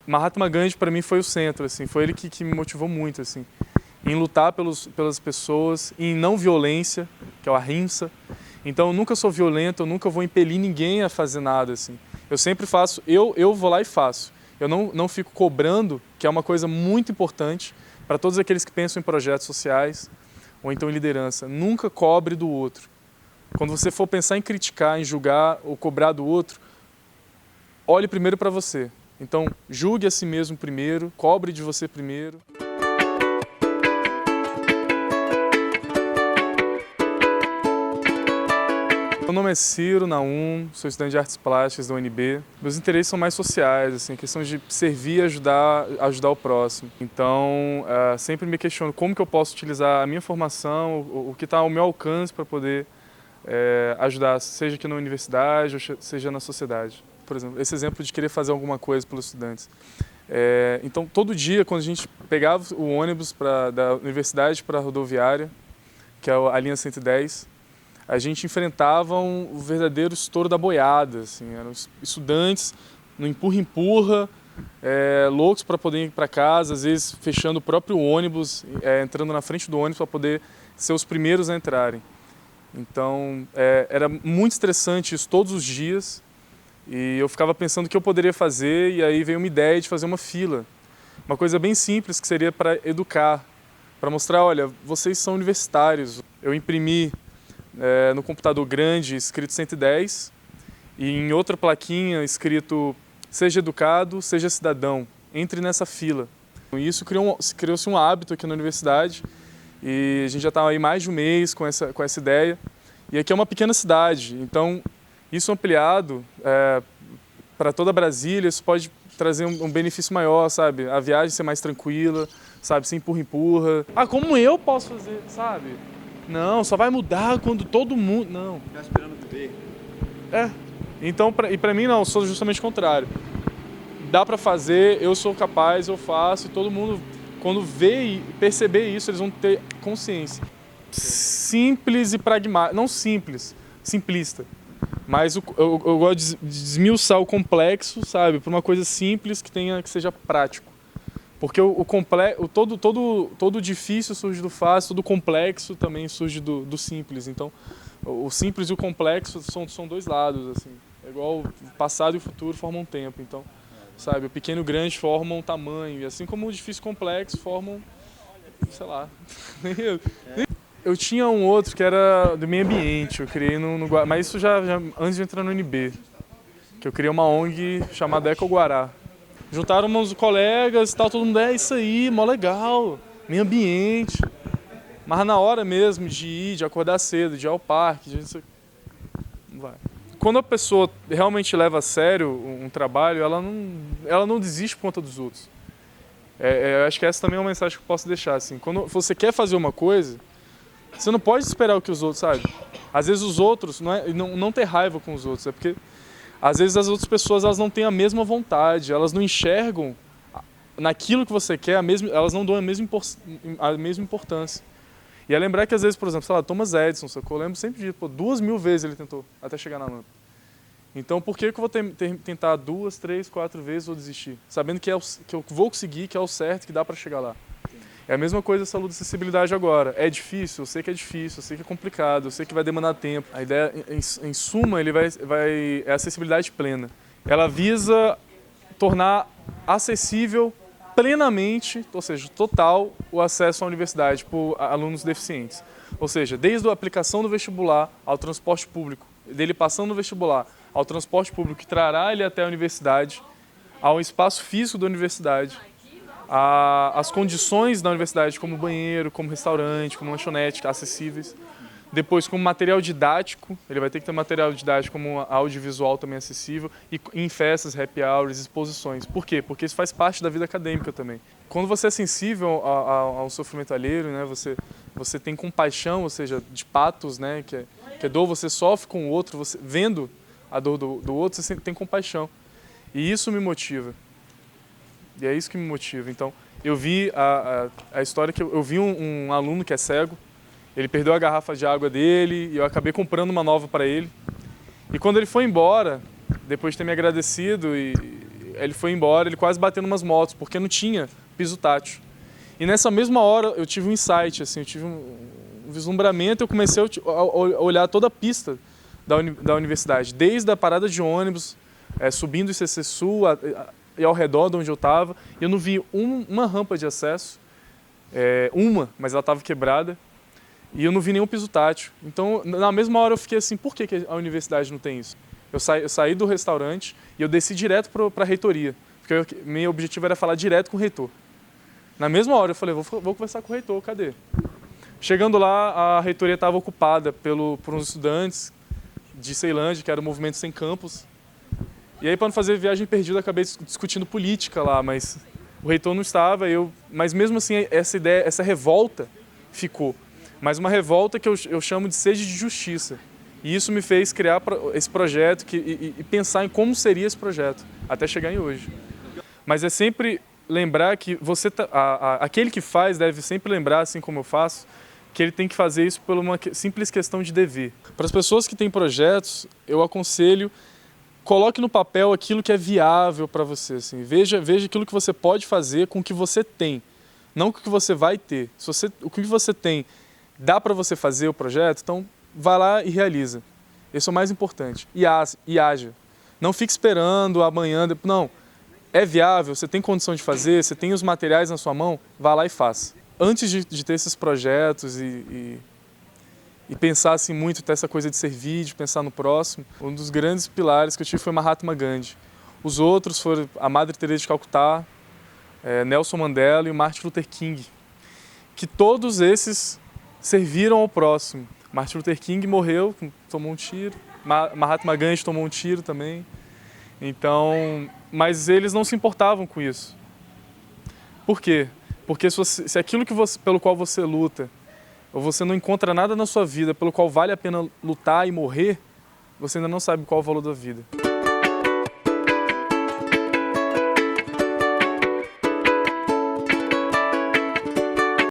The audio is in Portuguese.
Mahatma Gandhi para mim foi o centro, assim, foi ele que me motivou muito, assim, em lutar pelas pessoas, em não violência, que é o ahimsa. Então eu nunca sou violento, eu nunca vou impelir ninguém a fazer nada, assim. Eu sempre faço, eu vou lá e faço. Eu não fico cobrando, que é uma coisa muito importante para todos aqueles que pensam em projetos sociais ou então em liderança. Nunca cobre do outro. Quando você for pensar em criticar, em julgar ou cobrar do outro, olhe primeiro para você. Então, julgue a si mesmo primeiro, cobre de você primeiro. Meu nome é Ciro Naum, sou estudante de artes plásticas da UNB. Meus interesses são mais sociais, assim, questão de servir e ajudar o próximo. Então, sempre me questiono como que eu posso utilizar a minha formação, o que está ao meu alcance para poder ajudar, seja aqui na universidade ou seja na sociedade. Por exemplo, esse exemplo de querer fazer alguma coisa pelos estudantes. Então, todo dia, quando a gente pegava o ônibus da universidade para a rodoviária, que é a linha 110, a gente enfrentava o verdadeiro estouro da boiada. Assim, eram estudantes no empurra-empurra, loucos para poder ir para casa, às vezes fechando o próprio ônibus, entrando na frente do ônibus para poder ser os primeiros a entrarem. Então, era muito estressante isso todos os dias. E eu ficava pensando o que eu poderia fazer, e aí veio uma ideia de fazer uma fila. Uma coisa bem simples, que seria para educar, para mostrar, olha, vocês são universitários. Eu imprimi no computador grande escrito 110 e em outra plaquinha escrito seja educado, seja cidadão, entre nessa fila. E isso criou-se um hábito aqui na universidade e a gente já está aí mais de um mês com essa ideia. E aqui é uma pequena cidade, então isso ampliado para toda Brasília, isso pode trazer um benefício maior, sabe? A viagem ser mais tranquila, sabe? Sem empurra-empurra. Ah, como eu posso fazer, sabe? Não, só vai mudar quando todo mundo... Não. Tá esperando ver. Então, para mim não, sou justamente o contrário. Dá para fazer, eu sou capaz, eu faço, e todo mundo, quando vê e perceber isso, eles vão ter consciência. Simples e pragmático, não simples, simplista. Mas eu gosto de desmiuçar o complexo, sabe, para uma coisa simples que seja prático. Porque todo difícil surge do fácil, todo complexo também surge do simples. Então, o simples e o complexo são dois lados, assim. É igual o passado e o futuro formam um tempo. Então, sabe, o pequeno e o grande formam um tamanho. E assim como o difícil e o complexo formam, sei lá. Eu tinha um outro que era do meio ambiente, eu criei mas isso já antes de entrar no UNB, que eu criei uma ONG chamada Eco Guará. Juntaram uns colegas e tal, todo mundo, isso aí, mó legal, meio ambiente. Mas na hora mesmo de acordar cedo, de ir ao parque, não vai. Quando a pessoa realmente leva a sério um trabalho, ela não desiste por conta dos outros. Eu acho que essa também é uma mensagem que eu posso deixar, assim. Quando você quer fazer uma coisa, você não pode esperar o que os outros, sabe? Às vezes os outros, não ter raiva com os outros, é porque às vezes as outras pessoas elas não têm a mesma vontade, elas não enxergam naquilo que você quer, elas não dão a mesma importância. E é lembrar que às vezes, por exemplo, sei lá, Thomas Edison, eu lembro sempre de 2000 vezes ele tentou até chegar na lâmpada. Então por que eu vou tentar 2, 3, 4 vezes ou desistir? Sabendo que eu vou conseguir, que é o certo, que dá para chegar lá. É a mesma coisa essa luta de acessibilidade agora. É difícil, eu sei que é difícil, eu sei que é complicado, eu sei que vai demandar tempo. A ideia, em suma, é a acessibilidade plena. Ela visa tornar acessível plenamente, ou seja, total, o acesso à universidade por alunos deficientes. Ou seja, desde a aplicação do vestibular ao transporte público, dele passando no vestibular ao transporte público que trará ele até a universidade, ao espaço físico da universidade, as condições da universidade, como banheiro, como restaurante, como lanchonete, acessíveis. Depois, como material didático, ele vai ter que ter material didático como audiovisual também acessível, e em festas, happy hours, exposições. Por quê? Porque isso faz parte da vida acadêmica também. Quando você é sensível ao sofrimento alheio, né, você tem compaixão, ou seja, de patos, né, que é dor, você sofre com o outro, você vendo a dor do outro, você tem compaixão. E isso me motiva. E é isso que me motiva. Então, eu vi a história que eu vi um aluno que é cego, ele perdeu a garrafa de água dele e eu acabei comprando uma nova para ele. E quando ele foi embora, depois de ter me agradecido, ele foi embora, ele quase bateu umas motos, porque não tinha piso tátil. E nessa mesma hora eu tive um insight, assim, eu tive um vislumbramento, eu comecei a olhar toda a pista da universidade, desde a parada de ônibus, subindo o ICC Sul e ao redor de onde eu estava, e eu não vi uma rampa de acesso, mas ela estava quebrada, e eu não vi nenhum piso tátil. Então, na mesma hora eu fiquei assim, por que a universidade não tem isso? Eu saí do restaurante e eu desci direto para a reitoria, porque meu objetivo era falar direto com o reitor. Na mesma hora eu falei, vou conversar com o reitor, cadê? Chegando lá, a reitoria estava ocupada por uns estudantes de Ceilândia, que era o Movimento Sem Campus. E aí, para não fazer viagem perdida, eu acabei discutindo política lá, mas o reitor não estava, mas mesmo assim essa revolta ficou. Mas uma revolta que eu chamo de sede de justiça. E isso me fez criar esse projeto e pensar em como seria esse projeto, até chegar em hoje. Mas é sempre lembrar que aquele que faz deve sempre lembrar, assim como eu faço, que ele tem que fazer isso por uma simples questão de dever. Para as pessoas que têm projetos, eu aconselho, coloque no papel aquilo que é viável para você. Assim. Veja aquilo que você pode fazer com o que você tem, não com o que você vai ter. O que você tem dá para você fazer o projeto, então vá lá e realiza. Esse é o mais importante. E haja. Não fique esperando amanhã. Não. É viável, você tem condição de fazer, você tem os materiais na sua mão, vá lá e faça. Antes de ter esses projetos e pensar assim muito, ter essa coisa de servir, de pensar no próximo, um dos grandes pilares que eu tive foi Mahatma Gandhi. Os outros foram a Madre Teresa de Calcutá, Nelson Mandela e o Martin Luther King, que todos esses serviram ao próximo. Martin Luther King morreu, tomou um tiro, Mahatma Gandhi tomou um tiro também. Então, mas eles não se importavam com isso. Por quê? Porque se aquilo pelo qual você luta, ou você não encontra nada na sua vida pelo qual vale a pena lutar e morrer, você ainda não sabe qual é o valor da vida.